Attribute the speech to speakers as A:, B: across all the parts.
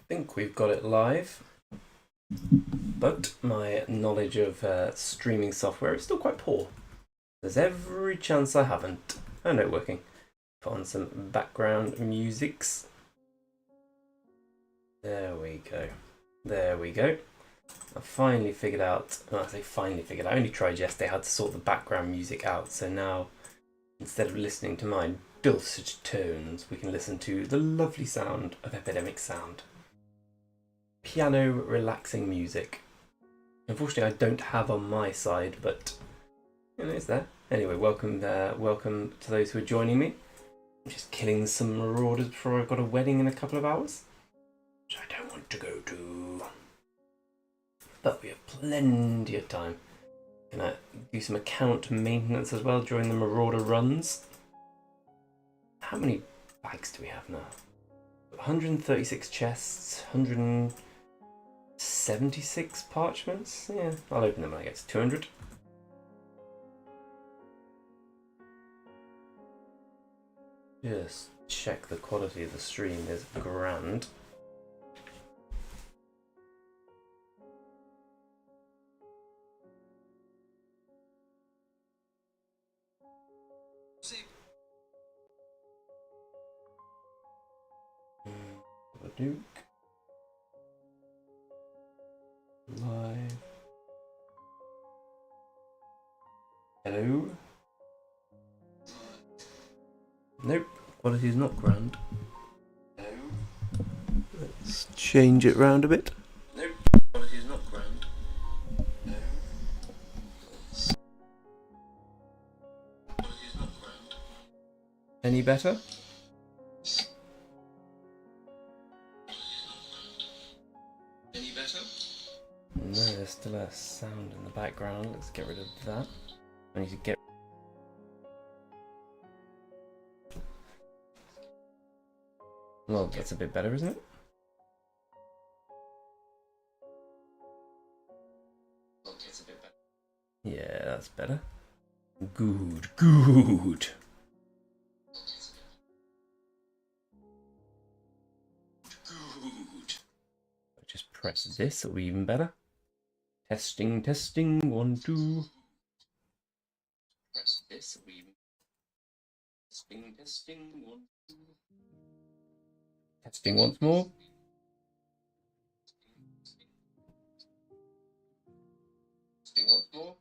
A: think we've got it live, but my knowledge of streaming software is still quite poor. There's every chance I haven't. Oh no, working. Put on some background musics. There we go. There we go. I finally figured out, well, I say finally figured, I only tried yesterday how to sort the background music out, so now instead of listening to my dulcet tones, we can listen to the lovely sound of Epidemic Sound. Piano relaxing music. Unfortunately, I don't have on my side, but you know, it's there. Anyway, welcome to those who are joining me. I'm just killing some Marauders before I've got a wedding in a couple of hours, which I don't want to go to. But we have plenty of time. Gonna do some account maintenance as well during the Marauder runs. How many bags do we have now? 136 chests, 176 parchments. Yeah, I'll open them when I get to 200. Just check the quality of the stream is grand. Duke. Live. Hello. Nope, quality is not grand. No. Let's change it round a bit. Nope, quality is not grand. No. Quality is not grand. Any better? Any better? No, there's still a sound in the background. Let's get rid of that. I need to get. Well, that's a bit better, isn't it? It's a bit better. Yeah, that's better. Good. Good. Just press this, it'll be even better. Testing, 1, 2. Press this, it'll be even. Testing, 1, 2. Testing once more. Testing once more.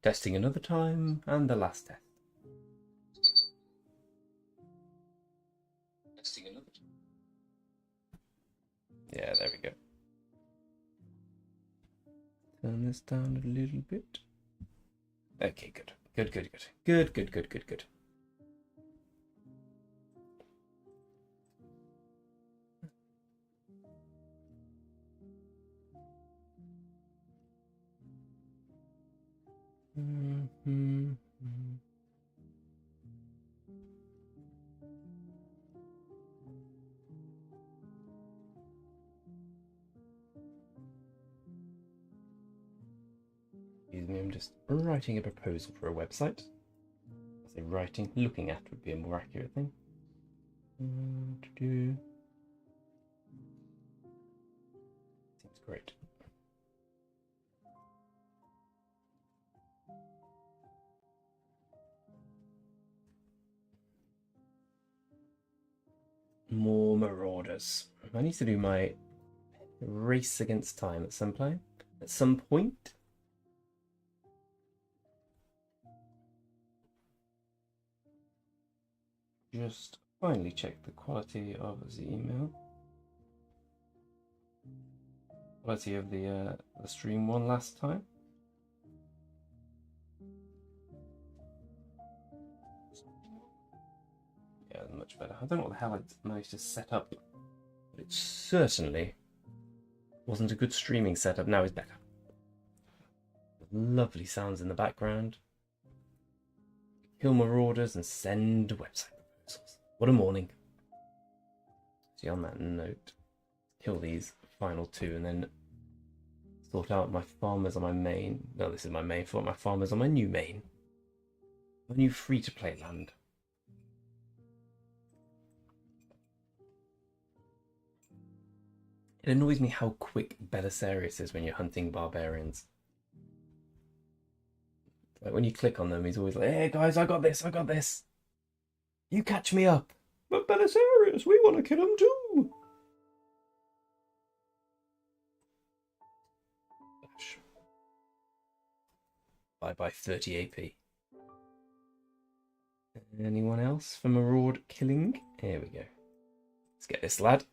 A: Testing another time, and the last test. Testing another time. Yeah, there we go. Turn this down a little bit. Okay, good. Good. Excuse me, I'm just writing a proposal for a website. I say writing, looking at would be a more accurate thing. Seems great. More Marauders. I need to do my race against time at some point. Just finally check the quality of the email. Quality of the stream one last time. Yeah, much better. I don't know what the hell I managed to set up, but it certainly wasn't a good streaming setup. Now it's better. Lovely sounds in the background. Kill Marauders and send website proposals. What a morning. See, on that note, kill these final two and then Sort out my farmers on my main. No, this is my main. Sort out my farmers on my new main. My new free-to-play land. It annoys me how quick Belisarius is when you're hunting barbarians. Like when you click on them, he's always like, "Hey guys, I got this, I got this. You catch me up." But Belisarius, we want to kill him too. Bye 30 AP. Anyone else for Maraud killing? Here we go. Let's get this lad.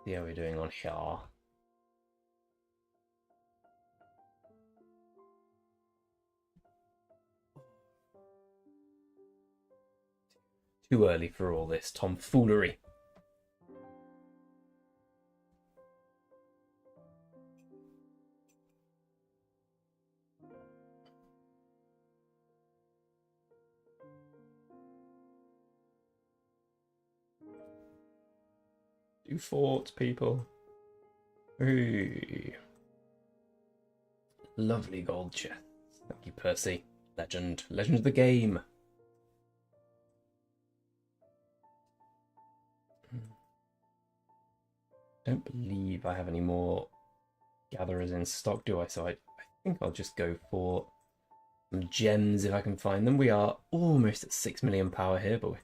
A: See how we're doing on here. Too early for all this tomfoolery. Do forts, people. Ooh. Lovely gold chest. Thank you, Percy. Legend. Legend of the game. Don't believe I have any more gatherers in stock, do I? So I think I'll just go for some gems if I can find them. We are almost at 6 million power here, but we're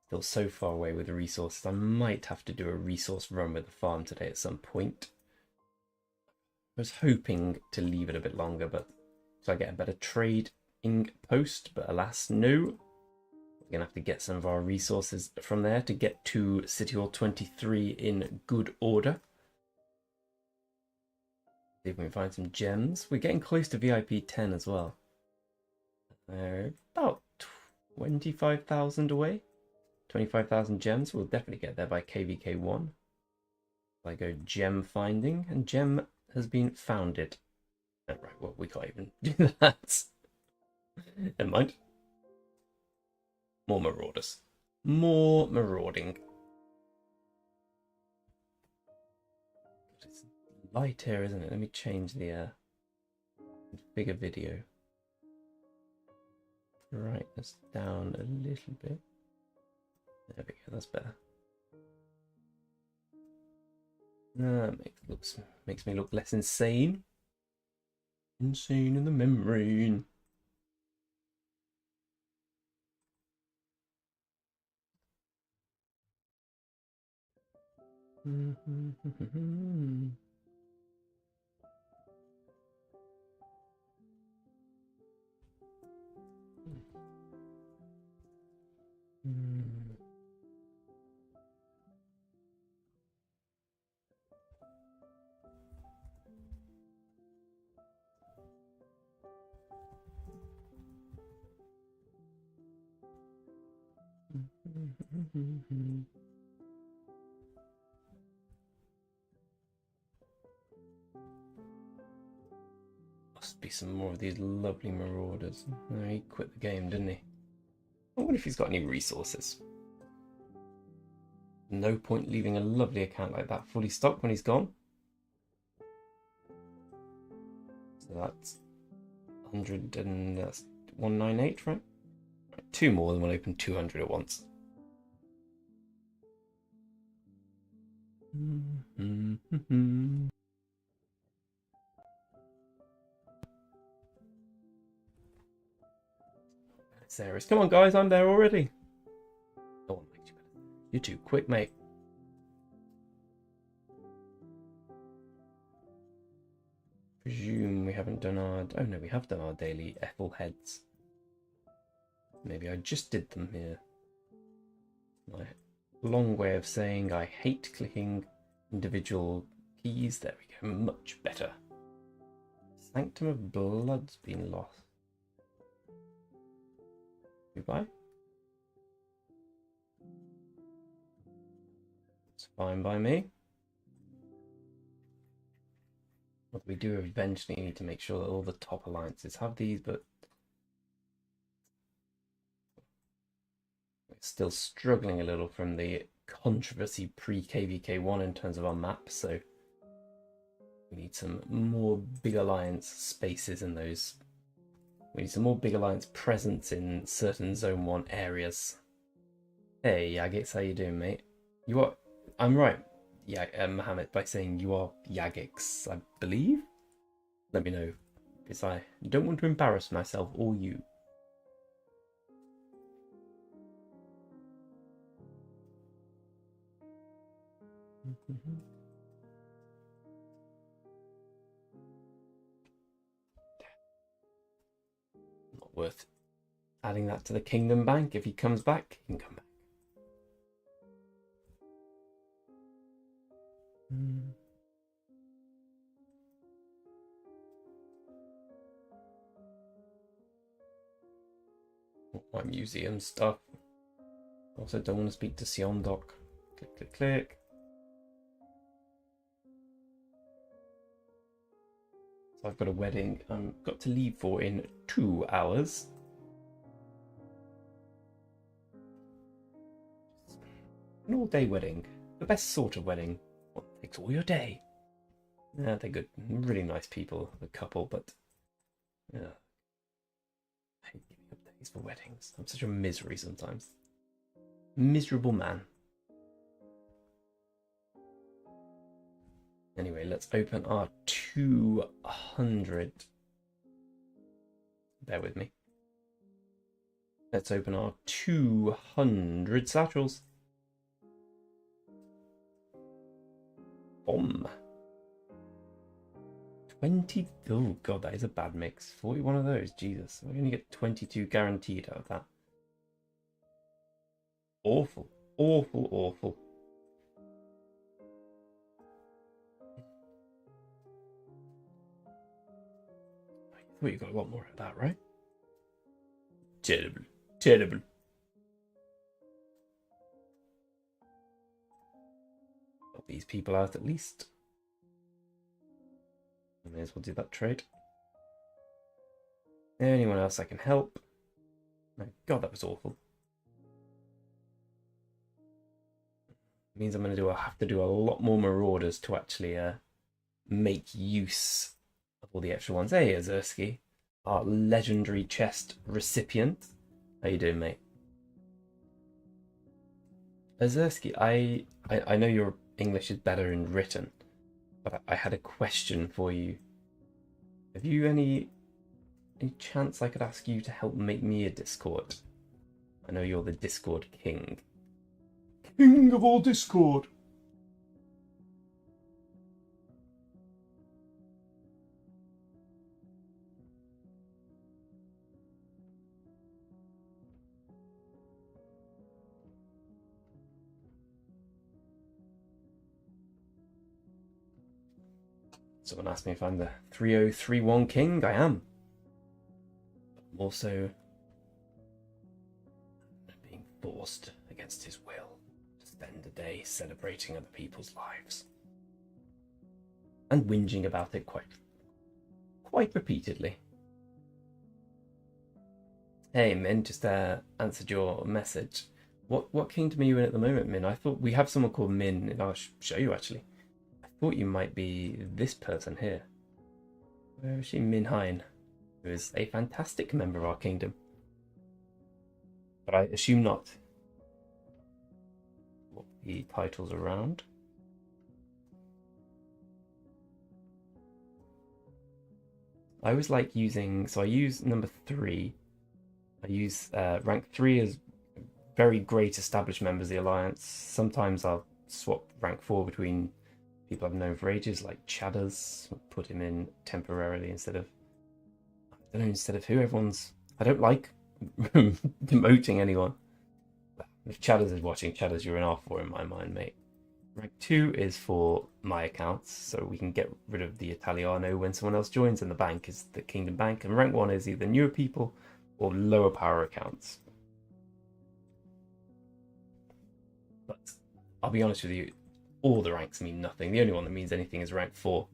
A: still so far away with the resources. I might have to do a resource run with the farm today at some point. I was hoping to leave it a bit longer, but so I get a better trading post, but alas, no. We're going to have to get some of our resources from there to get to City Hall 23 in good order. See if we can find some gems. We're getting close to VIP 10 as well. About 25,000 away. 25,000 gems. We'll definitely get there by KVK 1. I go gem finding, and gem has been founded. Oh, right, well, we can't even do that. Never mind. More marauders. More marauding. It's light here, isn't it? Let me change the bigger video. Brightness down a little bit. There we go, that's better. Makes me look less insane. Insane in the membrane. Must be some more of these lovely marauders. No, he quit the game, didn't he? I wonder if he's got any resources. No point leaving a lovely account like that fully stocked when he's gone. So that's 100 and that's 198, right? Two more than we'll open 200 at once. Sarah's, come on guys, I'm there already. No one makes you better. You're too quick, mate. Presume we haven't done our... Oh no, we have done our daily Ethel heads. Maybe I just did them here. My long way of saying I hate clicking individual keys. There we go, much better. Sanctum of Blood's been lost. Goodbye. It's fine by me. But we do eventually need to make sure that all the top alliances have these, but we're still struggling a little from the controversy pre-KVK1 in terms of our map, so We need some more big alliance spaces in those. We need some more big alliance presence in certain Zone 1 areas. Hey, Yagix, how you doing, mate? You are... I'm right, Mohammed, by saying you are Yagix, I believe? Let me know, because I don't want to embarrass myself or you. Not worth adding that to the Kingdom Bank. If he comes back, he can come back. My museum stuff. Also don't want to speak to Siondoc. Click, click, click. So I've got a wedding I've got to leave for in 2 hours. An all-day wedding. The best sort of wedding. One that takes all your day. Yeah, they're good. Really nice people, the couple, but... yeah. I hate giving up days for weddings. I'm such a misery sometimes. Miserable man. Anyway, let's open our 200. Bear with me. Let's open our 200 satchels. Bomb. 20. Oh god, that is a bad mix. 41 of those. Jesus. I only get 22 guaranteed out of that. Awful. Awful, awful. I thought you got a lot more of that, right? Terrible. Terrible. Help these people out at least. I may as well do that trade. Anyone else I can help? My god, that was awful. It means I'm going to have to do a lot more Marauders to actually make use of all the extra ones. Hey, Azursky, our legendary chest recipient. How you doing, mate? Azursky, I know your English is better in written, but I had a question for you. Have you any chance I could ask you to help make me a Discord? I know you're the Discord king. King of all Discord! Someone asked me if I'm the 3031 king. I am. I'm also being forced against his will to spend a day celebrating other people's lives. And whinging about it quite repeatedly. Hey, Min, just answered your message. What kingdom are you in at the moment, Min? I thought we have someone called Min, and I'll show you actually. I thought you might be this person here. Where is she? Min Hein, who is a fantastic member of our kingdom. But I assume not. What the titles around. I always like using, so I use number 3. I use rank 3 as very great established members of the Alliance. Sometimes I'll swap rank 4 between people I've known for ages, like Chadders. Put him in temporarily instead of, I don't know, instead of who. Everyone's, I don't like demoting anyone. If Chadders is watching, Chadders, you're an R4 in my mind, mate. Rank 2 is for my accounts, so we can get rid of the Italiano when someone else joins, and the bank is the Kingdom Bank. And rank 1 is either newer people or lower power accounts. But I'll be honest with you, all the ranks mean nothing. The only one that means anything is rank 4.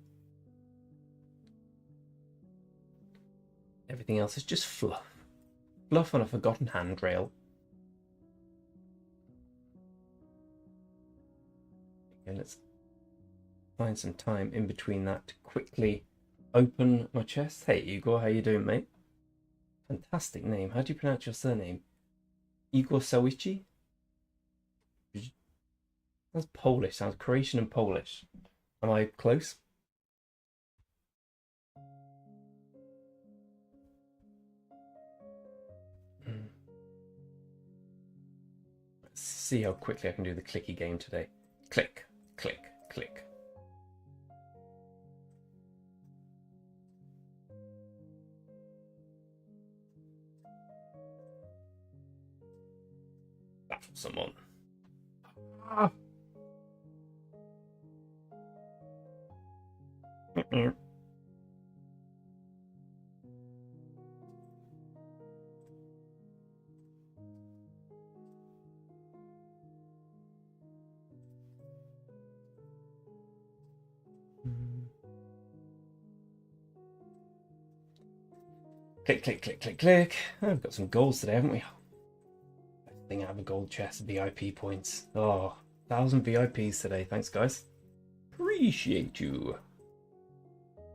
A: Everything else is just fluff. Fluff on a forgotten handrail. Okay, let's find some time in between that to quickly open my chest. Hey Igor, how you doing, mate? Fantastic name. How do you pronounce your surname? Igor Sawici? That's Polish. Sounds Croatian and Polish. Am I close? Let's see how quickly I can do the clicky game today. Click, click, click. That's someone. Ah. Click, click, click, click, click. Oh, we've got some golds today, haven't we? I think I have a gold chest, VIP points. Oh, 1,000 VIPs today. Thanks, guys. Appreciate you.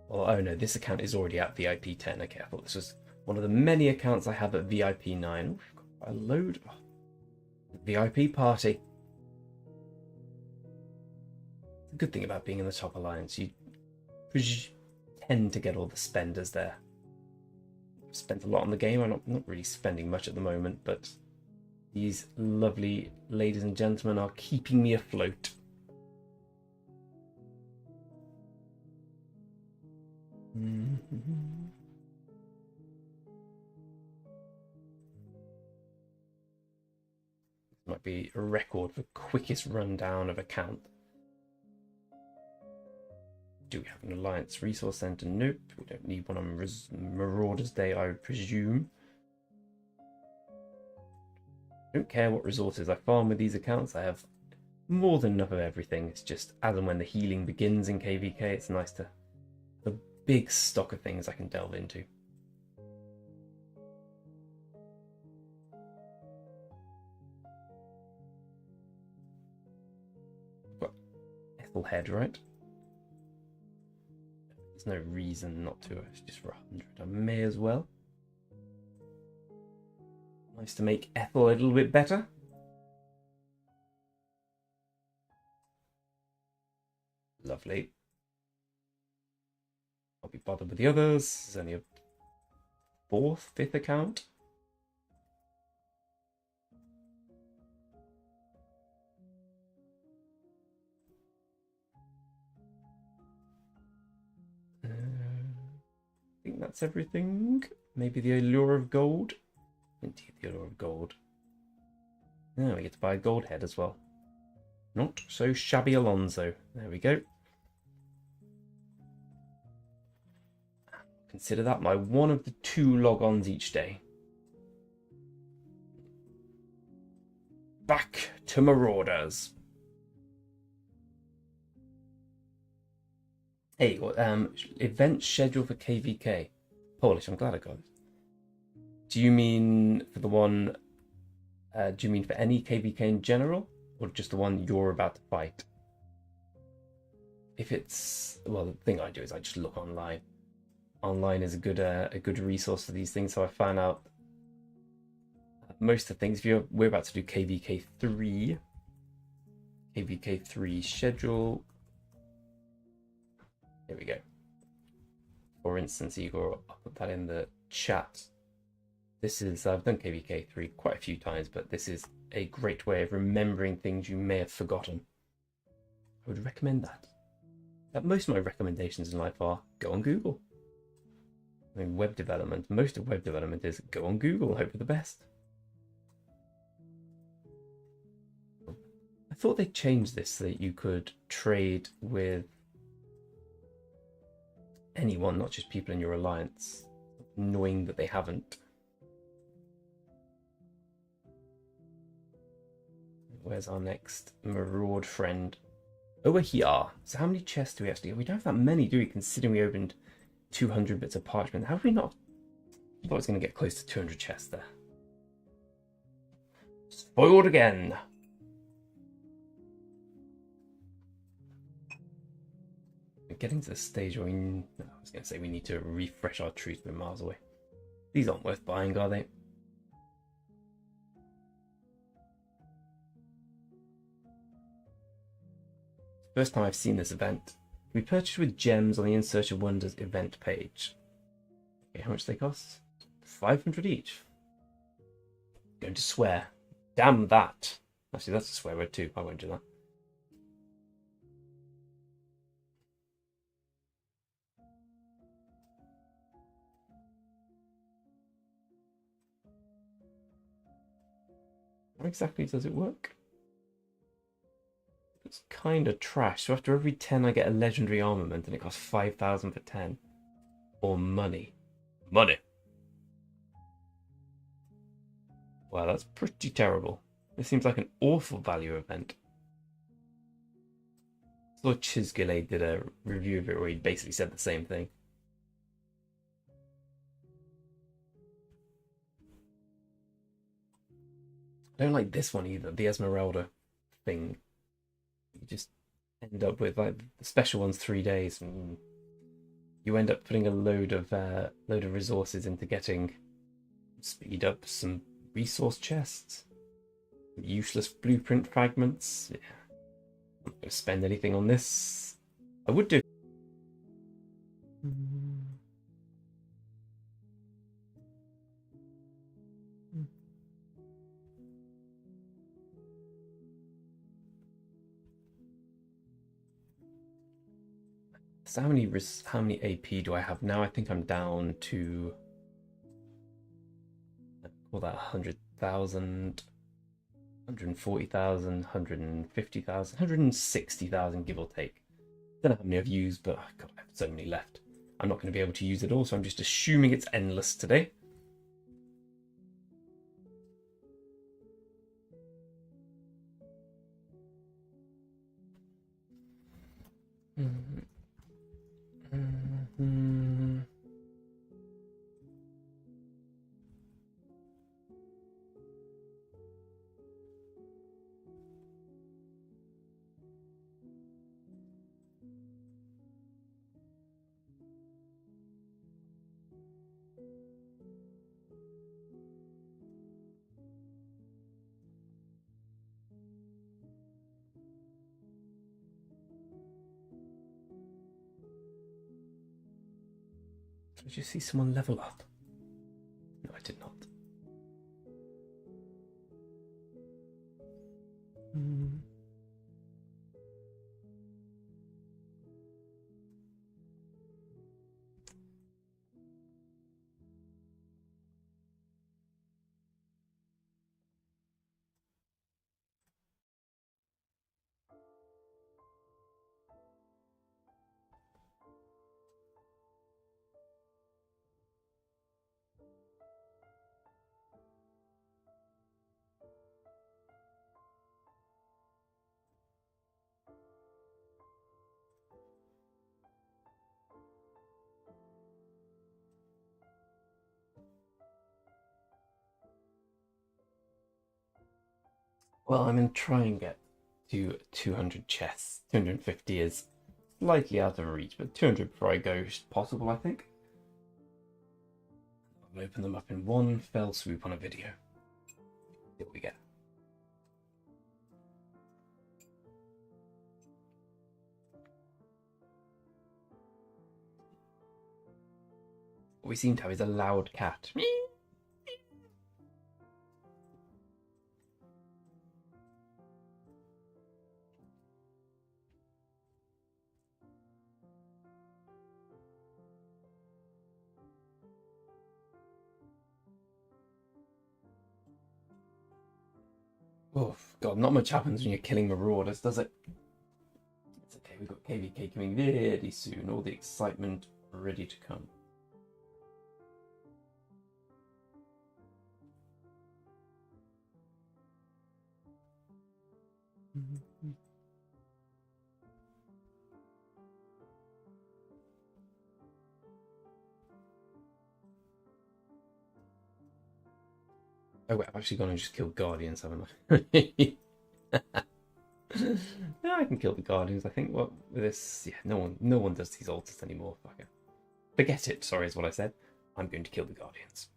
A: Well, oh no, this account is already at VIP 10. Okay, I thought this was one of the many accounts I have at VIP 9. Oh, we've got a load. Oh, VIP party. The good thing about being in the top alliance, you tend to get all the spenders there. I've spent a lot on the game. I'm not really spending much at the moment, but these lovely ladies and gentlemen are keeping me afloat. This might be a record for quickest rundown of account. Do we have an Alliance Resource Center? Nope. We don't need one on Marauders Day, I would presume. I don't care what resources I farm with these accounts. I have more than enough of everything. It's just as and when the healing begins in KVK, it's nice to have a big stock of things I can delve into. Got Ethelhead, right? There's no reason not to. It's just for 100. I may as well. Nice to make Ethel a little bit better. Lovely. I'll be bothered with the others. There's only a fifth account. I think that's everything. Maybe the Allure of Gold. Indeed, the Allure of Gold. Now we get to buy a gold head as well. Not so shabby, Alonso. There we go. Consider that my one of the 2 log-ons each day. Back to Marauders. Hey, event schedule for KVK. Polish, I'm glad I got it. Do you mean for the one, do you mean for any KVK in general? Or just the one you're about to fight? If it's, well, the thing I do is I just look online. Online is a good resource for these things, so I find out most of the things. We're about to do KVK 3. KVK 3 schedule. Here we go. For instance, Igor, I'll put that in the chat. This is, I've done KVK 3 quite a few times, but this is a great way of remembering things you may have forgotten. I would recommend that. Most of my recommendations in life are go on Google. I mean, web development, most of web development is go on Google, hope for the best. I thought they'd change this so that you could trade with anyone, not just people in your alliance. Annoying that they haven't. Where's our next Maraud friend? Oh, we're here. So how many chests do we actually have? We don't have that many, do we, considering we opened 200 bits of parchment? How have we not? I thought I was going to get close to 200 chests there. Spoiled again. getting to the stage where I was going to say we need to refresh our troops. We're miles away. These aren't worth buying, are they? First time I've seen this event. We purchased with gems on the In Search of Wonders event page. Okay, how much do they cost? 500 each. Going to swear. Damn that. Actually, that's a swear word too. I won't do that. How exactly does it work? It's kind of trash. So after every 10 I get a legendary armament and it costs 5,000 for 10. Or money. Money. Wow, that's pretty terrible. It seems like an awful value event. I saw Chisgile did a review of it where he basically said the same thing. I don't like this one either, the Esmeralda thing. You just end up with like the special one's 3 days, and you end up putting a load of resources into getting speed up some resource chests, useless blueprint fragments. Yeah. I'm not going to spend anything on this. I would do. So how many AP do I have now? I think I'm down to call that 100,000, 140,000, 150,000, 160,000, give or take. Don't know how many I've used, but God, I have so many left. I'm not going to be able to use it all, so I'm just assuming it's endless today. Did you see someone level up? No, I did not. Well, I'm going to try and get to 200 chests. 250 is slightly out of reach, but 200 before I go is possible, I think. I'll open them up in one fell swoop on a video. See what we get. What we seem to have is a loud cat. Oh, God, not much happens when you're killing Marauders, does it? It's okay, we've got KVK coming really soon. All the excitement ready to come. Oh wait, I've actually gone and just killed Guardians, haven't I? Yeah, I can kill the Guardians. I think what with this, yeah, no one does these altars anymore. Fucker. Forget it. Sorry, is what I said. I'm going to kill the Guardians.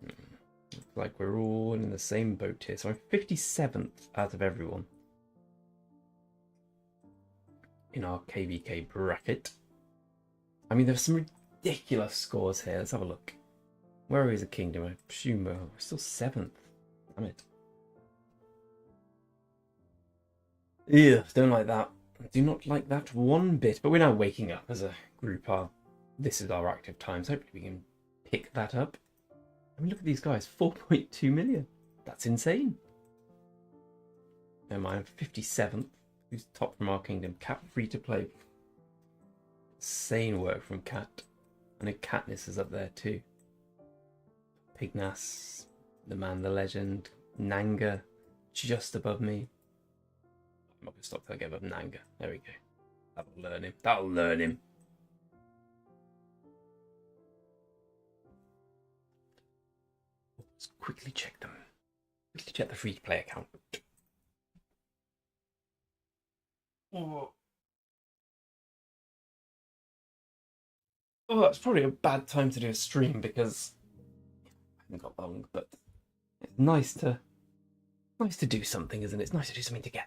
A: Looks like we're all in the same boat here. So I'm 57th out of everyone in our KVK bracket. I mean, there's some ridiculous scores here. Let's have a look. Where is the kingdom? I presume we're still 7th. Damn it. Yeah, don't like that. I do not like that one bit. But we're now waking up as a group. This is our active times. Hopefully we can pick that up. I mean, look at these guys. 4.2 million. That's insane. Never mind, 57th. Who's top from our kingdom? Cat free to play. Insane work from Cat. I know Katniss is up there too. Pignas, the man, the legend. Nanga, just above me. I'm not going to stop till I get above Nanga. There we go. That'll learn him. That'll learn him. Let's quickly check them. Quickly check the free-to-play account. Oh, that's probably a bad time to do a stream because I haven't got long, but it's nice to do something, isn't it? It's nice to do something together.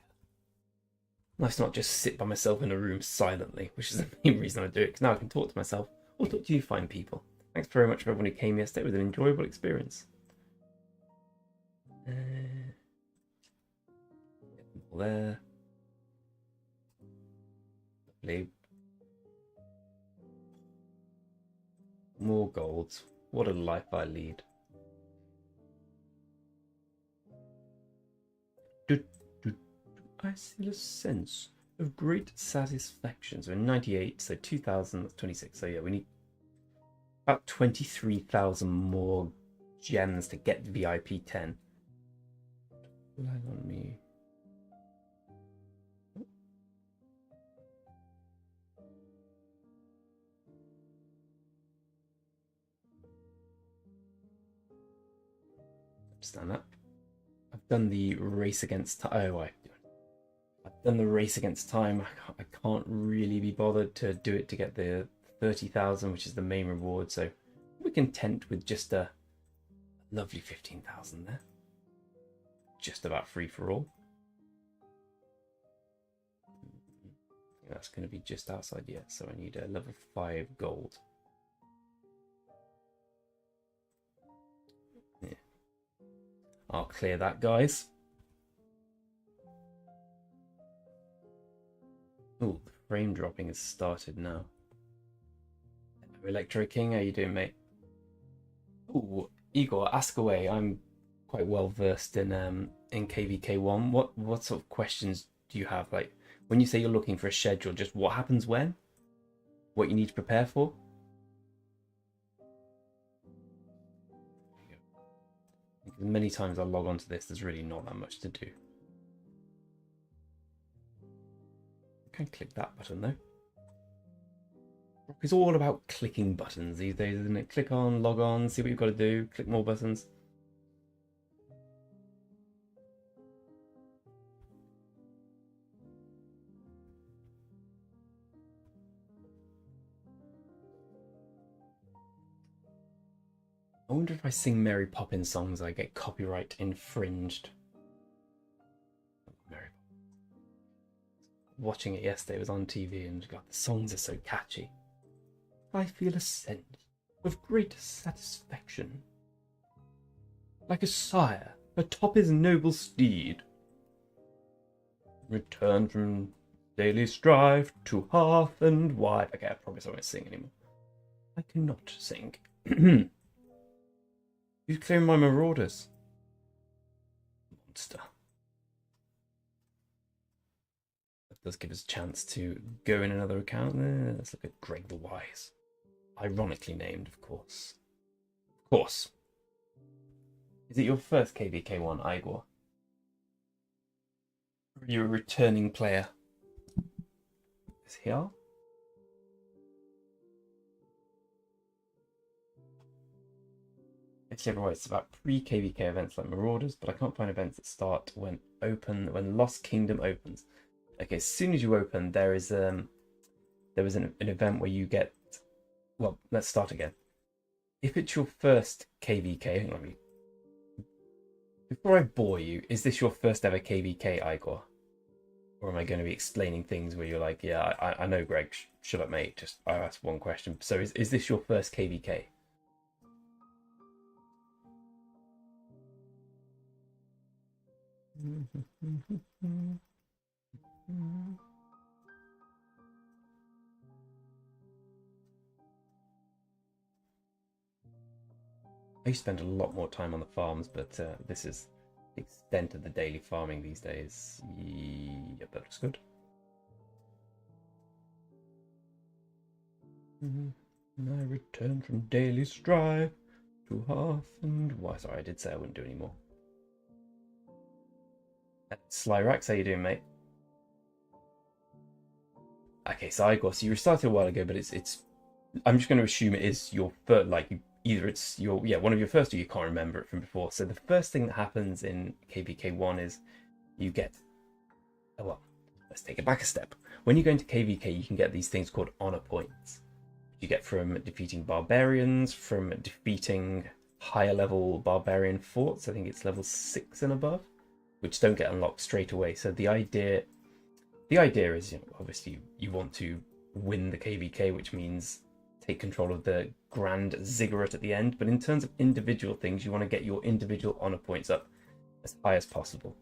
A: Nice to not just sit by myself in a room silently, which is the main reason I do it, because now I can talk to myself or talk to you fine people. Thanks very much for everyone who came yesterday. It was an enjoyable experience. There. Lovely. More golds. What a life I lead. I feel a sense of great satisfaction. So in 98, so 2000, that's 26. So yeah, we need about 23,000 more gems to get VIP 10. Rely on me. Stand up. I've done the race against time. Oh, I've done the race against time. I can't really be bothered to do it to get the 30,000, which is the main reward. So we're content with just a lovely 15,000 there. Just about free for all. That's going to be just outside yet. So I need a level 5 gold. Yeah. I'll clear that, guys. Oh, the frame dropping has started now. Electro King, how you doing, mate? Oh, Igor, ask away. I'm quite well versed in KVK1. What sort of questions do you have? Like, when you say you're looking for a schedule, just what happens when? What you need to prepare for? Many times I log onto this, there's really not that much to do. I can click that button though. It's all about clicking buttons these days, isn't it? Click on, log on, see what you've got to do, click more buttons. I wonder if I sing Mary Poppins songs, I get copyright infringed. Mary. Watching it yesterday, it was on TV, and God, the songs are so catchy. I feel a sense of great satisfaction. Like a sire atop his noble steed. Return from daily strife to hearth and wife. Okay, I promise I won't sing anymore. I cannot sing. Who's clearing my Marauders? Monster. That does give us a chance to go in another account. Let's look at Greg the Wise. Ironically named, of course. Of course. Is it your first KVK1, Igor? Or are you a returning player? Is he here? Actually, right, it's about pre-KVK events like Marauders, but I can't find events that start when Lost Kingdom opens. Okay, as soon as you open, there was an event where you get. Well, let's start again. If it's your first KVK, hang on, before I bore you, is this your first ever KVK, Igor? Or am I going to be explaining things where you're like, yeah, I know, Greg, shut up, mate. Just I asked one question. So is this your first KVK? I used to spend a lot more time on the farms, but this is the extent of the daily farming these days. Yep, that looks good. I return from daily strife to hearth and why? Sorry, I did say I wouldn't do any more. Slyrax, how you doing, mate? Okay, so I got so you restarted a while ago, but it's. I'm just going to assume it is your first, like either it's your one of your first or you can't remember it from before. So the first thing that happens in KVK1 is you get. Oh well, let's take it back a step. When you go into KVK, you can get these things called honor points. You get from defeating barbarians, from defeating higher level barbarian forts. I think it's level 6 and above, which don't get unlocked straight away. So the idea is, obviously you want to win the KVK, which means take control of the grand ziggurat at the end. But in terms of individual things, you want to get your individual honor points up as high as possible.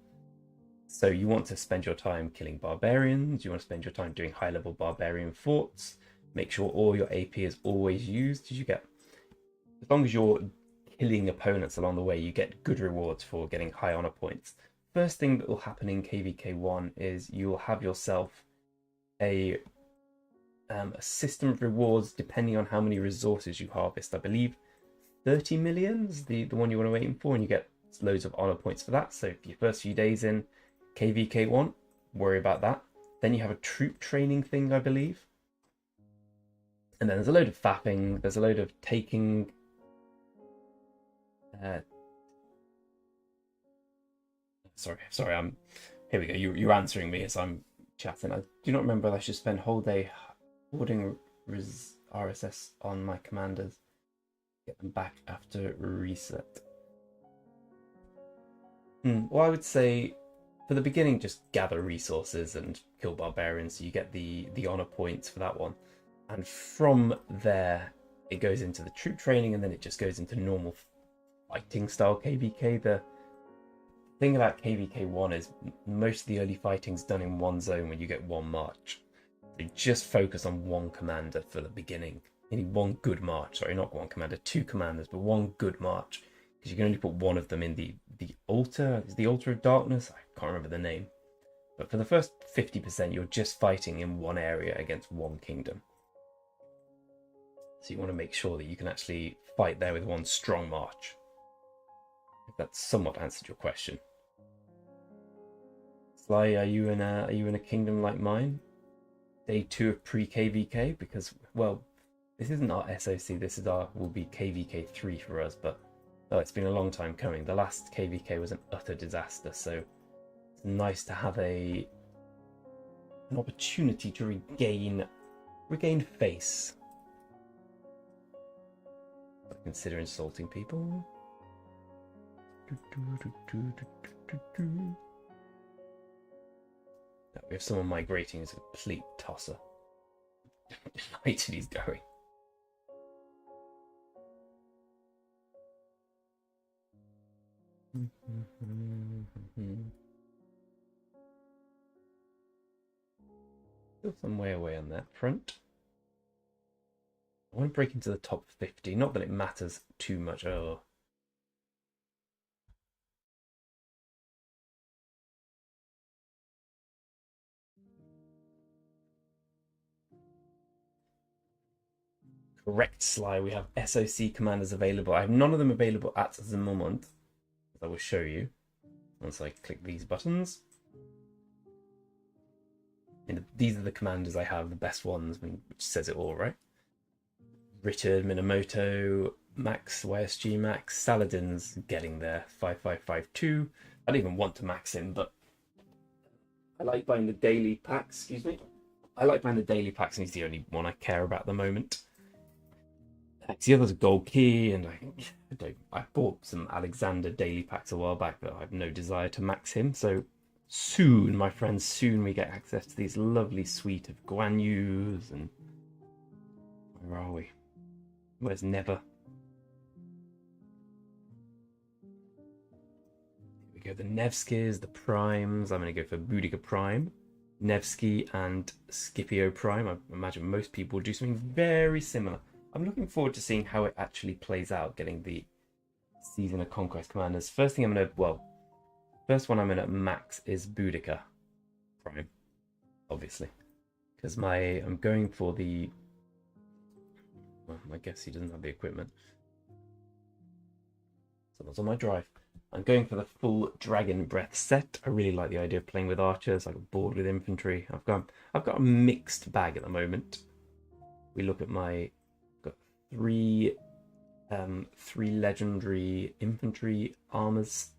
A: So you want to spend your time killing barbarians. You want to spend your time doing high level barbarian forts. Make sure all your AP is always used. You get, as long as you're killing opponents along the way, you get good rewards for getting high honor points. First thing that will happen in KVK1 is you will have yourself a system of rewards depending on how many resources you harvest. I believe 30 million is the one you want to aim for, and you get loads of honor points for that. So for your first few days in KVK1, worry about that. Then you have a troop training thing, I believe. And then there's a load of fapping, there's a load of taking sorry, here we go. You're answering me as I'm chatting. I do not remember I should spend whole day hoarding RSS on my commanders. Get them back after reset. Well, I would say for the beginning, just gather resources and kill barbarians, so you get the honor points for that one. And from there, it goes into the troop training, and then it just goes into normal fighting style KVK. The thing about KVK1 is most of the early fighting's done in one zone when you get one march. So just focus on one commander for the beginning. You need one good march. Sorry, not one commander, 2 commanders, but one good march. Because you can only put one of them in the altar. Is the Altar of Darkness? I can't remember the name. But for the first 50%, you're just fighting in one area against one kingdom. So you want to make sure that you can actually fight there with one strong march. If that somewhat answered your question. Sly, are you in a kingdom like mine? Day 2 of pre-KVK? Because, well, this isn't our SOC, will be KVK 3 for us, but it's been a long time coming. The last KVK was an utter disaster, so it's nice to have an opportunity to regain face. Consider insulting people. No, we have someone migrating as a complete tosser. Delighted he's going. Still some way away on that front. I want to break into the top 50. Not that it matters too much. Oh. Correct, Sly. We have SOC commanders available. I have none of them available at the moment. I will show you once I click these buttons. And these are the commanders I have, the best ones, which says it all, right? Richard, Minamoto, max YSG max. Saladin's getting there. 5552. I don't even want to max him, but I like buying the daily packs. Excuse me. I like buying the daily packs, and he's the only one I care about at the moment. The other's a gold key, and I bought some Alexander daily packs a while back, but I have no desire to max him. So soon, my friends, soon we get access to these lovely suite of Guan Yus, and where are we? Where's Never? Here we go. The Nevskis, the Primes. I'm going to go for Boudica Prime, Nevsky, and Scipio Prime. I imagine most people do something very similar. I'm looking forward to seeing how it actually plays out, getting the Season of Conquest Commanders. First one I'm going to max is Boudica Prime, obviously. Because I'm going for the... Well, I guess he doesn't have the equipment. So that's on my drive. I'm going for the full Dragon Breath set. I really like the idea of playing with archers. I got bored with infantry. I've got a mixed bag at the moment. We look at three legendary infantry armors.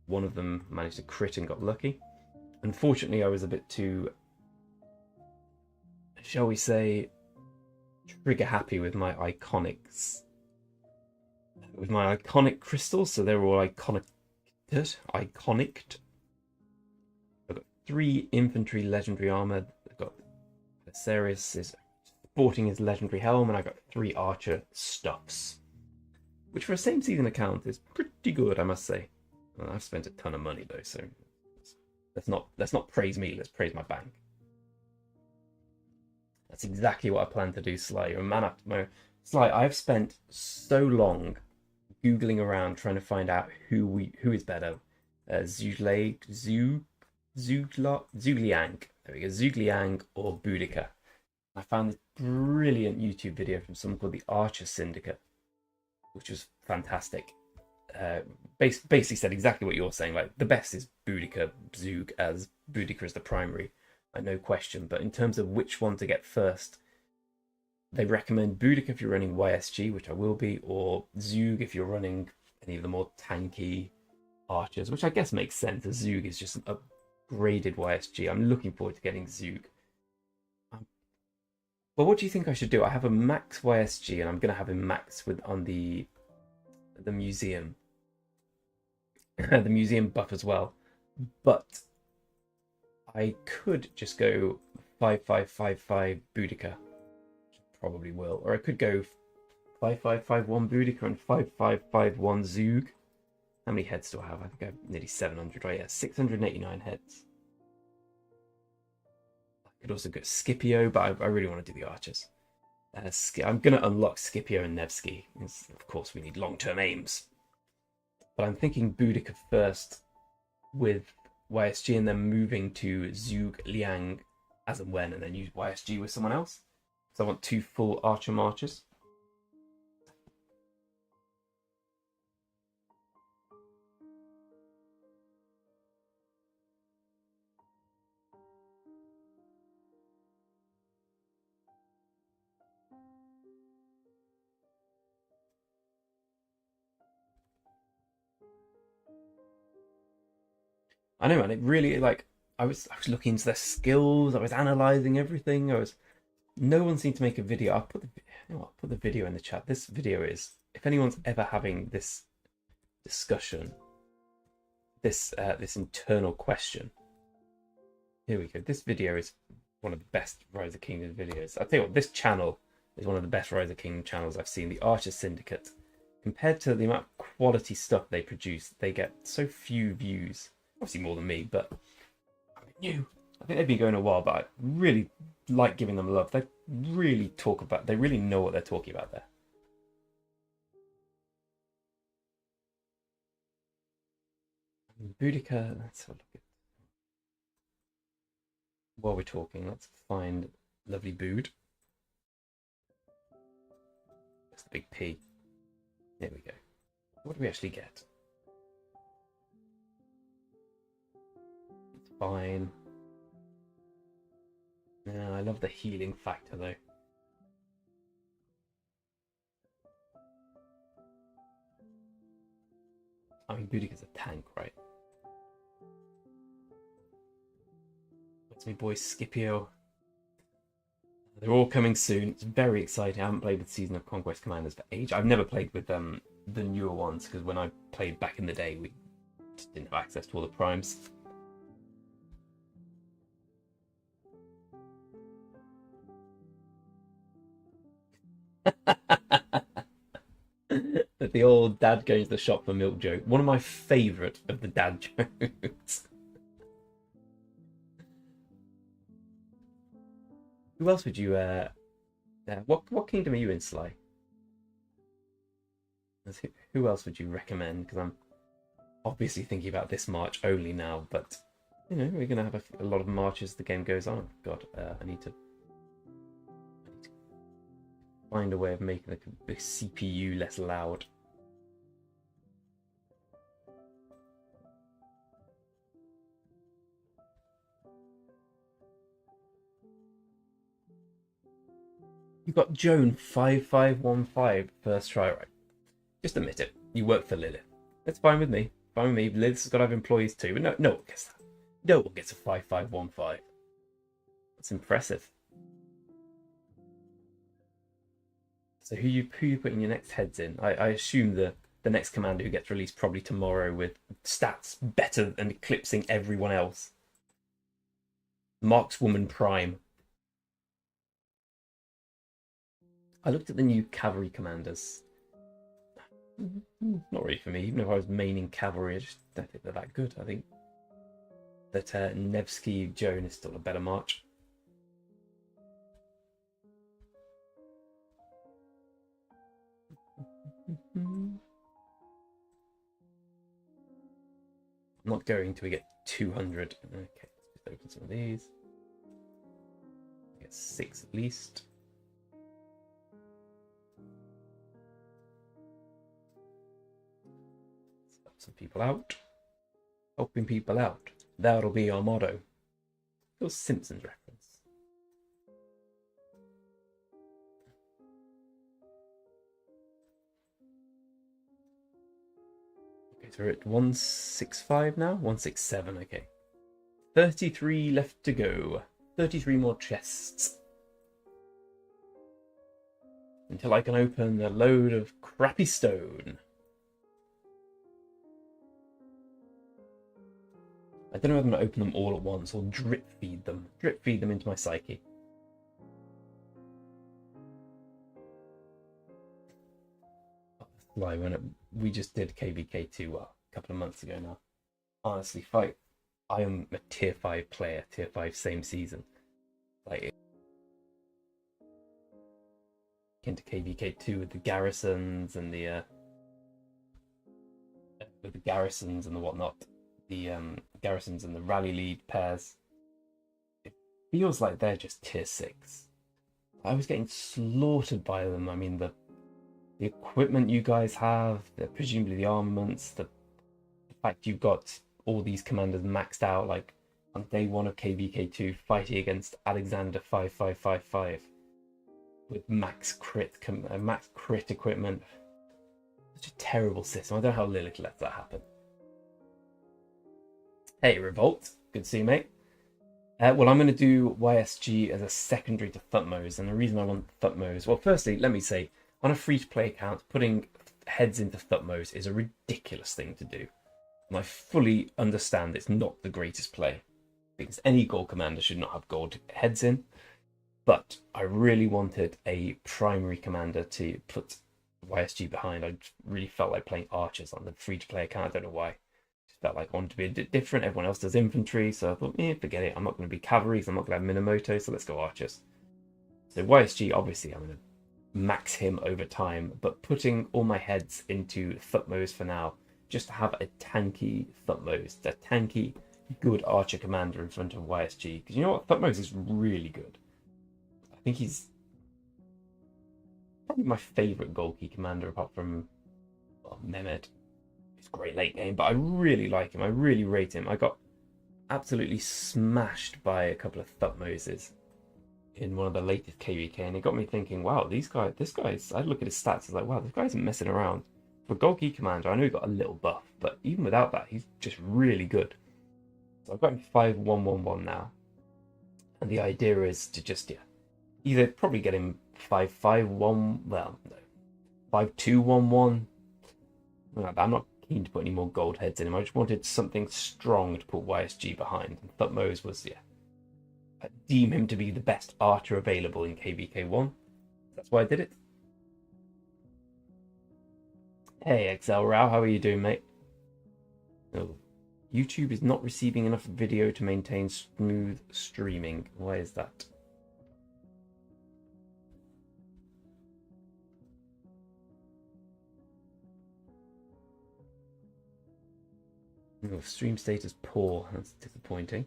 A: One of them managed to crit and got lucky. Unfortunately, I was a bit too, shall we say, trigger happy with my iconics. With my iconic crystals, so they're all iconic. I've got 3 infantry legendary armor. I've got Viserys is sporting his legendary helm, and I got 3 archer stuffs, which for a same season account is pretty good, I must say. Well, I've spent a ton of money though, so let's not praise me. Let's praise my bank. That's exactly what I plan to do, Sly. You're a man after my Sly. I've spent so long googling around trying to find out who is better, Zhugliang. There we go, Zhugliang or Boudica. I found this brilliant YouTube video from someone called the Archer Syndicate, which was fantastic. Basically said exactly what you're saying. Like, the best is Boudica, Zug, as Boudica is the primary, no question. But in terms of which one to get first, they recommend Boudica if you're running YSG, which I will be, or Zug if you're running any of the more tanky archers, which I guess makes sense, as Zug is just an upgraded YSG. I'm looking forward to getting Zug. Well, what do you think I should do? I have a max YSG, and I'm going to have him max on the museum. The museum buff as well. But I could just go 5555 Boudica. Probably will. Or I could go 5551 Boudica and 5551 Zug. How many heads do I have? I think I have nearly 700, right? Yeah, 689 heads. I could also go Scipio, but I really want to do the archers. I'm going to unlock Scipio and Nevsky. Of course, we need long-term aims. But I'm thinking Boudica first with YSG, and then moving to Zug Liang as and when, and then use YSG with someone else. So I want 2 full archer marchers. I know, man. It really, like, I was looking into their skills. I was analyzing everything. No one seemed to make a video. I'll put the video in the chat. This video is, if anyone's ever having this discussion, this internal question. Here we go. This video is one of the best Rise of Kingdom videos. I'll tell you what, this channel is one of the best Rise of Kingdom channels I've seen. The Archer Syndicate, compared to the amount of quality stuff they produce, they get so few views. Obviously more than me, but I think they've been going a while, but I really like giving them love. They really know what they're talking about there. Boudica, let's have a look at. While we're talking, let's find lovely Bood. That's the big P. There we go. What do we actually get? It's fine. Yeah, I love the healing factor though. I mean, Boudica's a tank, right? That's me boy Scipio. They're all coming soon. It's very exciting. I haven't played with Season of Conquest Commanders for age. I've never played with the newer ones, because when I played back in the day, we just didn't have access to all the primes. The old dad going to the shop for milk joke. One of my favourite of the dad jokes. Who else would you what kingdom are you in, Sly? Who else would you recommend? Because I'm obviously thinking about this march only now, but you know, we're gonna have a lot of marches as the game goes on. God, I need to find a way of making the CPU less loud. You got Joan 5515 first try, right? Just admit it. You work for Lilith. That's fine with me. Fine with me. Lilith's got to have employees too, but no one gets that. No one gets a 5515. That's impressive. So who you putting your next heads in? I assume the next commander who gets released probably tomorrow with stats better and eclipsing everyone else. Markswoman Prime. I looked at the new cavalry commanders. Not really for me. Even if I was maining cavalry, I just don't think they're that good. I think that Nevsky Joan is still a better march. I'm not going till we get 200. Okay, let's just open some of these. Get 6 at least. Some people out. Helping people out. That'll be our motto. Your Simpsons reference. Okay, so we're at 165 now? 167, okay. 33 left to go. 33 more chests. Until I can open a load of crappy stone. I don't know whether I'm going to open them all at once or drip feed them. Drip feed them into my psyche. Like when we just did KVK2 a couple of months ago now. Honestly, I am a tier 5 player, tier 5 same season. Like into KVK2 with the garrisons and the whatnot. The garrisons and the rally lead pairs. It feels like they're just tier 6. I was getting slaughtered by them. I mean, the equipment you guys have, presumably the armaments, the fact you've got all these commanders maxed out, like on day 1 of KVK2 fighting against Alexander 5555 with max crit equipment. Such a terrible system. I don't know how Lilith lets that happen. Hey, Revolt. Good to see you, mate. Well, I'm going to do YSG as a secondary to Thutmose, and the reason I want Thutmose... Well, firstly, let me say, on a free-to-play account, putting heads into Thutmose is a ridiculous thing to do. And I fully understand it's not the greatest play, because any gold commander should not have gold heads in. But I really wanted a primary commander to put YSG behind. I really felt like playing archers on the free-to-play account. I don't know why. Felt like I wanted to be a bit different. Everyone else does infantry, so I thought, forget it. I'm not going to be cavalry, so I'm not going to have Minamoto, so let's go archers. So YSG, obviously, I'm going to max him over time, but putting all my heads into Thutmose for now, just to have a tanky Thutmose, a tanky, good archer commander in front of YSG. Because you know what? Thutmose is really good. I think he's probably my favourite Golki commander, apart from Mehmed. He's great late game, but I really like him. I really rate him. I got absolutely smashed by a couple of Thutmoses in one of the latest KVK, and it got me thinking, wow, this guy's, I look at his stats, I was like, wow, this guy isn't messing around. For Gold Key Commander, I know he got a little buff, but even without that, he's just really good. So I've got him 5-1-1-1 now. And the idea is to just, either probably get him 5-5-1, well, no, 5-2-1-1. I'm not keen to put any more gold heads in him. I just wanted something strong to put YSG behind. And Thutmose was, I deem him to be the best archer available in KVK1. That's why I did it. Hey, XL Rao, how are you doing, mate? Oh, YouTube is not receiving enough video to maintain smooth streaming. Why is that? Oh, stream status poor. That's disappointing.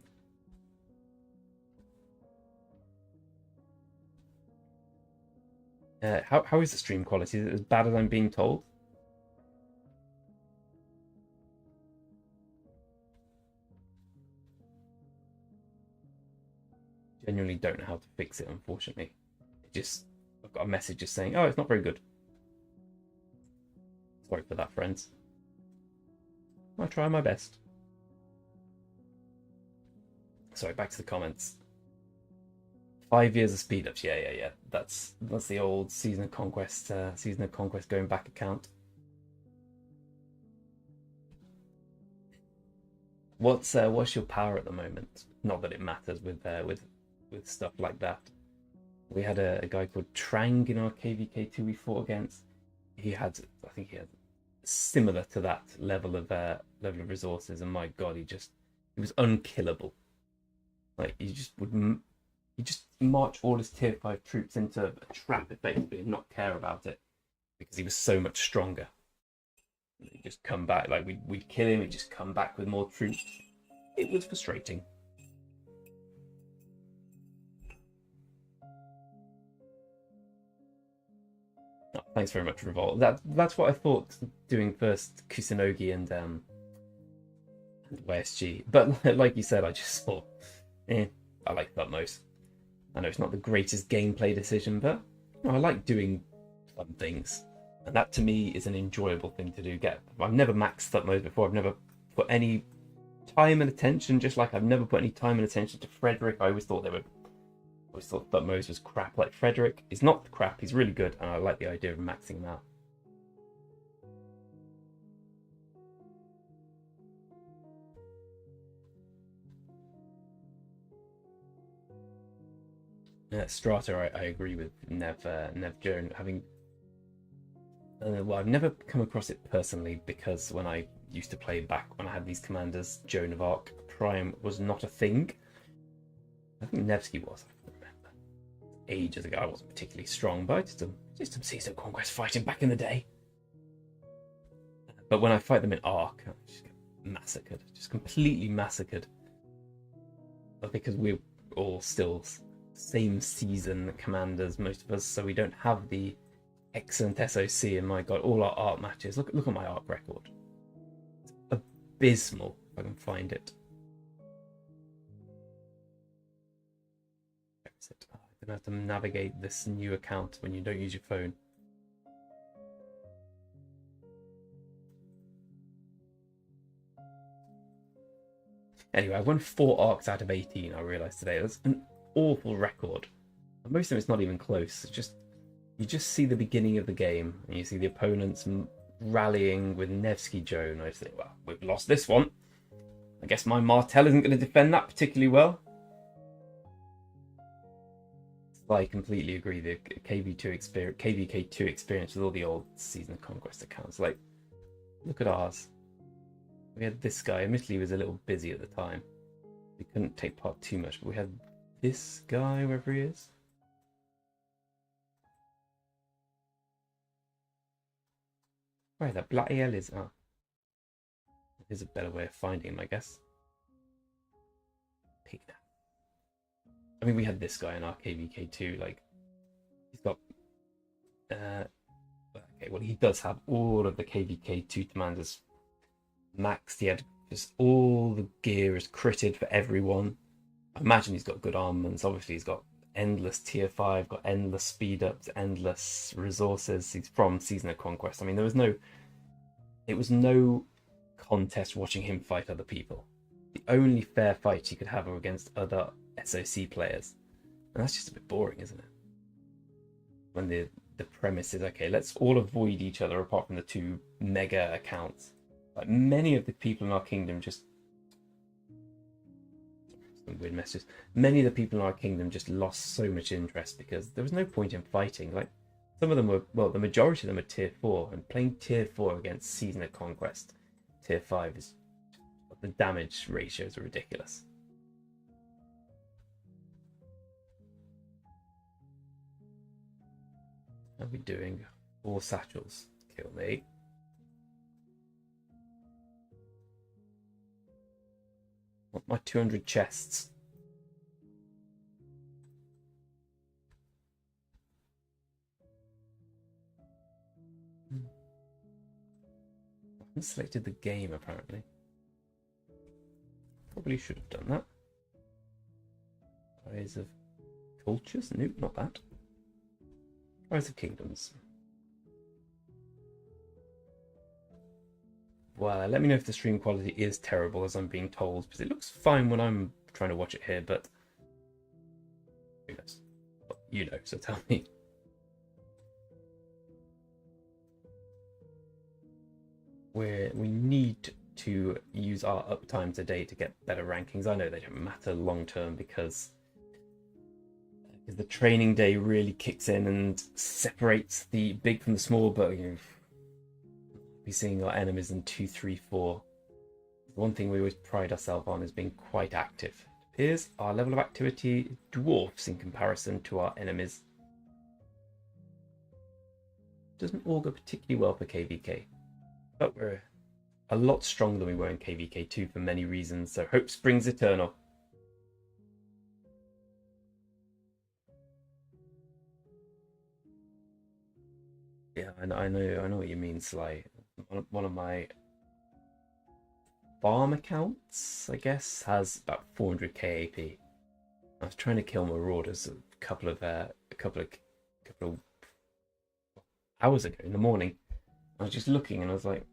A: How is the stream quality? Is it as bad as I'm being told? Genuinely don't know how to fix it, unfortunately. I've got a message just saying, oh, it's not very good. Sorry for that, friends. I'll try my best. Sorry, back to the comments. 5 years of speed ups. Yeah. That's the old Season of Conquest going back account. What's your power at the moment? Not that it matters with stuff like that. We had a guy called Trang in our KVK2 we fought against. I think he had similar to that level of resources, and my god, he was unkillable. Like he just march all his tier 5 troops into a trap effectively and not care about it because he was so much stronger. He'd just come back, like we'd kill him, he'd just come back with more troops. It was frustrating. Oh, thanks very much, Revolt. That's what I thought doing first Kusunogi and YSG. But like you said, I just thought, I like Thutmose. I know it's not the greatest gameplay decision, but I like doing fun things. And that to me is an enjoyable thing to do. I've never maxed Thutmose before. I've never put any time and attention, just like I've never put any time and attention to Frederick. I always thought Thutmose was crap. Like Frederick is not crap, he's really good, and I like the idea of maxing him out. Strata, I agree with Nev Joan having. Well, I've never come across it personally because when I used to play back when I had these commanders, Joan of Arc, Prime was not a thing. I think Nevsky was. I don't remember. Ages ago, I wasn't particularly strong, but I did some Season of Conquest fighting back in the day. But when I fight them in Arc, I just get massacred, just completely massacred. But because we're all still same season commanders, most of us, so we don't have the excellent SOC. And my god, all our art matches. Look at my art record. It's abysmal. If I can find it. Where is it? Oh, I'm gonna have to navigate this new account when you don't use your phone. Anyway, I've won 4 arcs out of 18. I realised today that's an awful record. Most of them, it's not even close. It's just you just see the beginning of the game and you see the opponents rallying with Nevsky Joan. I just think, well, we've lost this one. I guess my Martel isn't going to defend that particularly well. I completely agree. The KVK2 experience with all the old Season of Conquest accounts. Like, look at ours. We had this guy. Admittedly, he was a little busy at the time. We couldn't take part too much, but we had this guy, wherever he is. Right, that Black EL is. Oh. There's a better way of finding him, I guess. Pigna. I mean, we had this guy in our KVK2. Like, he's got. Okay, well, he does have all of the KVK2 commanders maxed. He had just all the gear is critted for everyone. I imagine he's got good armaments. Obviously, he's got endless tier 5, got endless speed ups, endless resources. He's from Season of Conquest. I mean, there was no it was no contest watching him fight other people. The only fair fights he could have were against other SOC players. And that's just a bit boring, isn't it? When the premise is, okay, let's all avoid each other apart from the two mega accounts. Like, many of the people in our kingdom just... Some weird messages. Many of the people in our kingdom just lost so much interest because there was no point in fighting. Like, some of them were, well, the majority of them are tier 4, and playing tier 4 against Season of Conquest tier 5 is... the damage ratios are ridiculous. How are we doing? 4 satchels. Kill me. Want my 200 chests. I haven't selected the game apparently. Probably should have done that. Rise of Cultures? Nope, not that. Rise of Kingdoms. Well, let me know if the stream quality is terrible as I'm being told, because it looks fine when I'm trying to watch it here, but who knows? Well, you know, so tell me. We need to use our uptime today to get better rankings. I know they don't matter long term because the training day really kicks in and separates the big from the small, but you'll be seeing our enemies in 2, 3, 4. One thing we always pride ourselves on is being quite active. It appears our level of activity dwarfs in comparison to our enemies. Doesn't augur particularly well for KVK, but we're a lot stronger than we were in KVK2 for many reasons, so hope springs eternal. Yeah, I know what you mean, Sly. One of my farm accounts, I guess, has about 400k AP. I was trying to kill Marauders a couple of hours ago in the morning. I was just looking and I was like,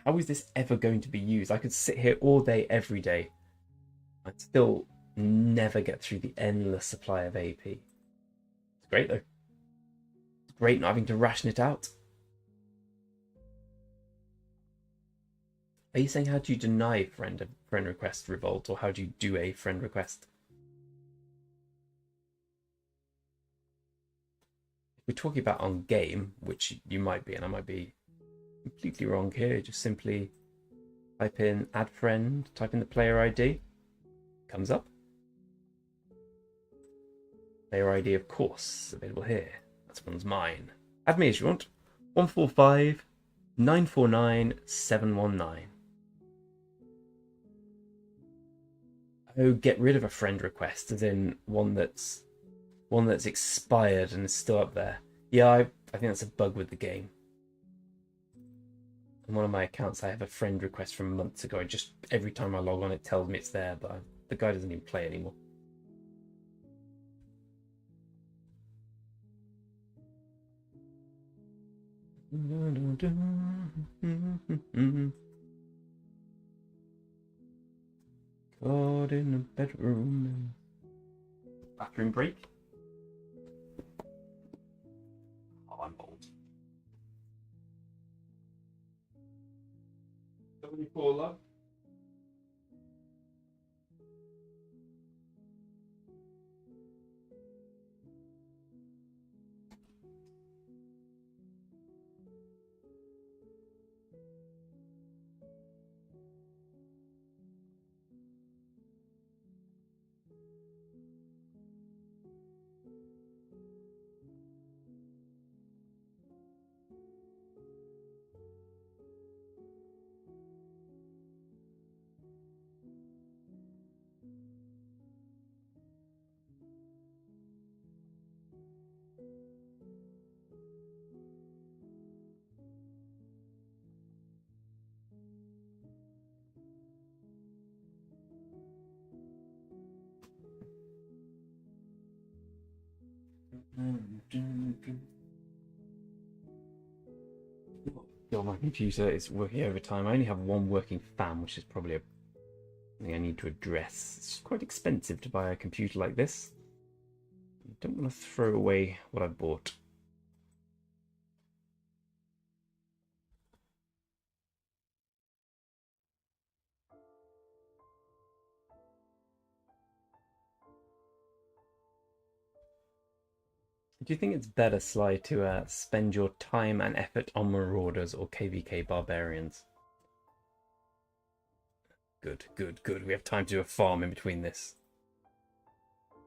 A: how is this ever going to be used? I could sit here all day, every day. I'd still never get through the endless supply of AP. It's great though. It's great not having to ration it out. Are you saying how do you deny friend request revolt, or how do you do a friend request? If we're talking about on game, which you might be, and I might be completely wrong here, just simply type in add friend, type in the player ID, comes up. Player ID, of course, available here. That's one's mine. Add me as you want. 145 949 719. Oh, get rid of a friend request, as in one that's expired and is still up there. Yeah, I think that's a bug with the game. On one of my accounts, I have a friend request from months ago. Just every time I log on, it tells me it's there, but the guy doesn't even play anymore. God in a bedroom. Bathroom break. Oh, I'm bold. 74 love. God, my computer is working overtime. I only have one working fan, which is probably something I need to address. It's quite expensive to buy a computer like this. I don't want to throw away what I bought. Do you think it's better, Sly, to spend your time and effort on Marauders or KVK Barbarians? Good, good, good. We have time to do a farm in between this.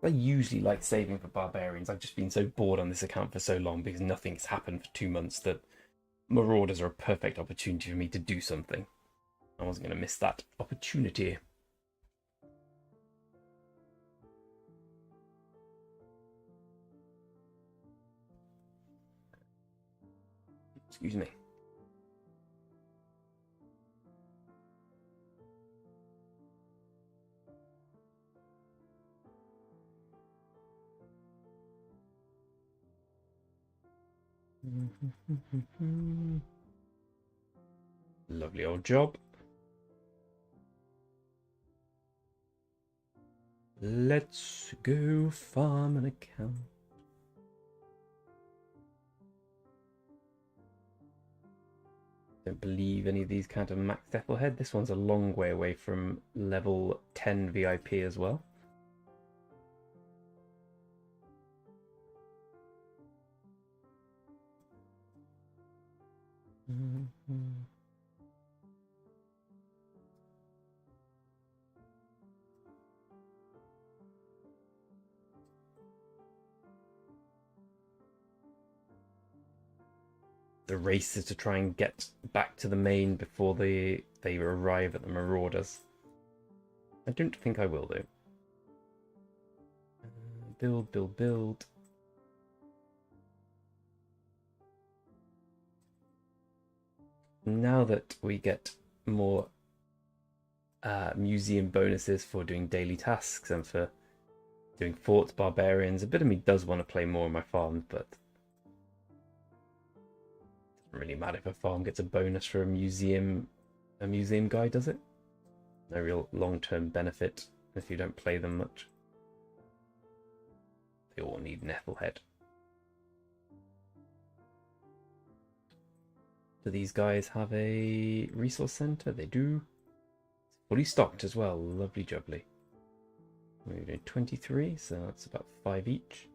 A: I usually like saving for Barbarians. I've just been so bored on this account for so long because nothing's happened for 2 months that Marauders are a perfect opportunity for me to do something. I wasn't going to miss that opportunity. Excuse me. Lovely old job. Let's go farm an account. Don't believe any of these count of max Ethelhead. This one's a long way away from level 10 VIP as well. The race is to try and get back to the main before they arrive at the Marauders. I don't think I will, though. Build, build, build. Now that we get more museum bonuses for doing daily tasks and for doing forts, barbarians, a bit of me does want to play more on my farms, but it doesn't really matter if a farm gets a bonus for a museum guy, does it? No real long-term benefit if you don't play them much. They all need Nethelhead. Do these guys have a resource center? They do. It's fully stocked as well. Lovely jubbly. We're doing 23, so that's about 5 each.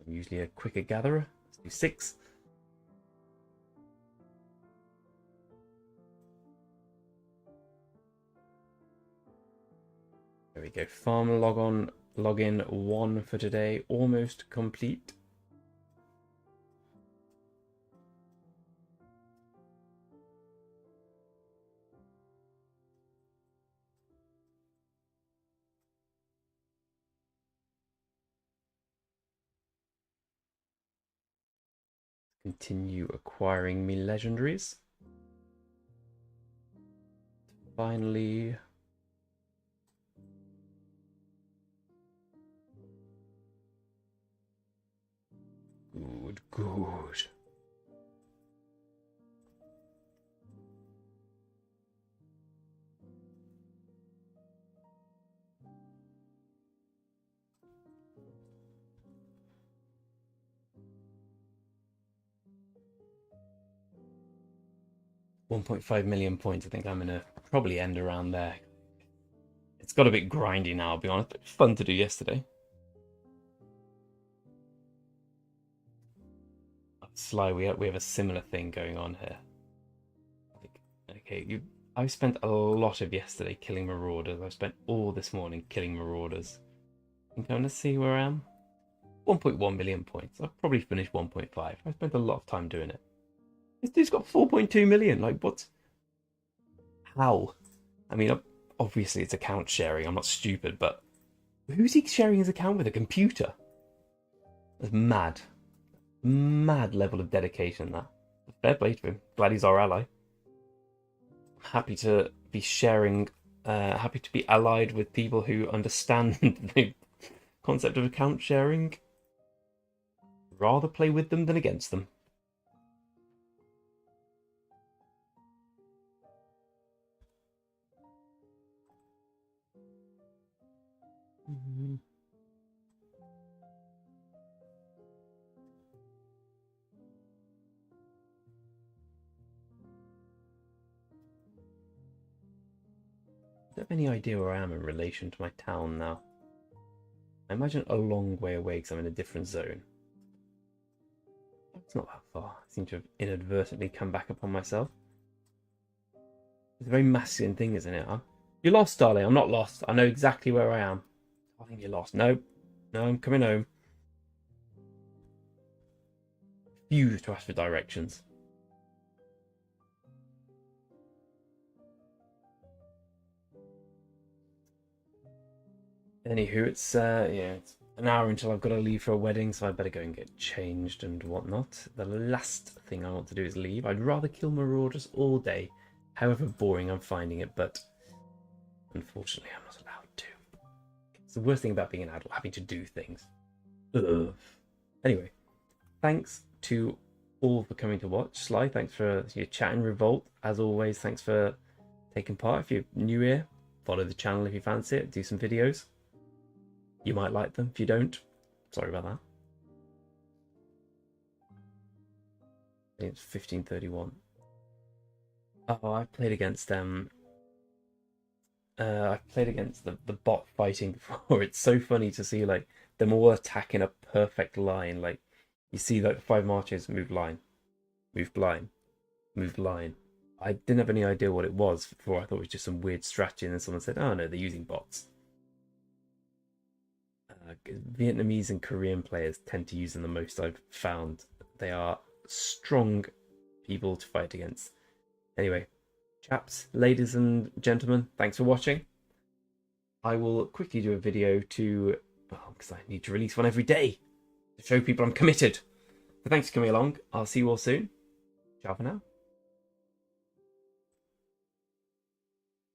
A: I'm usually a quicker gatherer. Let's do 6. There we go. Farm login 1 for today. Almost complete. Continue acquiring me legendaries. Finally, good, good. $1.5 million points. I think I'm gonna probably end around there. It's got a bit grindy now, I'll be honest, but fun to do yesterday. Sly, we have a similar thing going on here. Okay, I spent a lot of yesterday killing Marauders. I spent all this morning killing Marauders. I'm going to see where I am. 1.1 million points. I've probably finished 1.5. I spent a lot of time doing it. This dude's got 4.2 million. Like, what? How? I mean, obviously it's account sharing. I'm not stupid, but who's he sharing his account with? A computer? That's mad. Mad level of dedication, that. Fair play to him. Glad he's our ally. Happy to be sharing, happy to be allied with people who understand the concept of account sharing. Rather play with them than against them. don't have any idea where I am in relation to my town now. I imagine a long way away because I'm in a different zone. It's not that far. I seem to have inadvertently come back upon myself. It's a very masculine thing, isn't it, huh? You're lost, darling. I'm not lost. I know exactly where I am. I think you're lost. No. No, I'm coming home. Refuse to ask for directions. Anywho, it's it's an hour until I've got to leave for a wedding, so I better go and get changed and whatnot. The last thing I want to do is leave. I'd rather kill Marauders all day, however boring I'm finding it, but unfortunately I'm not allowed to. It's the worst thing about being an adult, having to do things. Ugh. Anyway, thanks to all for coming to watch. Sly, thanks for your chat and Revolt. As always, thanks for taking part. If you're new here, follow the channel if you fancy it. Do some videos. You might like them. If you don't, sorry about that. I think it's 1531. Oh, I played against I played against the bot fighting before. It's so funny to see like them all attacking a perfect line. Like you see like 5 marches, move line, move line, move line. I didn't have any idea what it was before. I thought it was just some weird strategy, and then someone said, "Oh no, they're using bots." Vietnamese and Korean players tend to use them the most, I've found. They are strong people to fight against. Anyway, chaps, ladies and gentlemen, thanks for watching. I will quickly do a video to, well, because I need to release one every day to show people I'm committed. So thanks for coming along. I'll see you all soon. Ciao for now.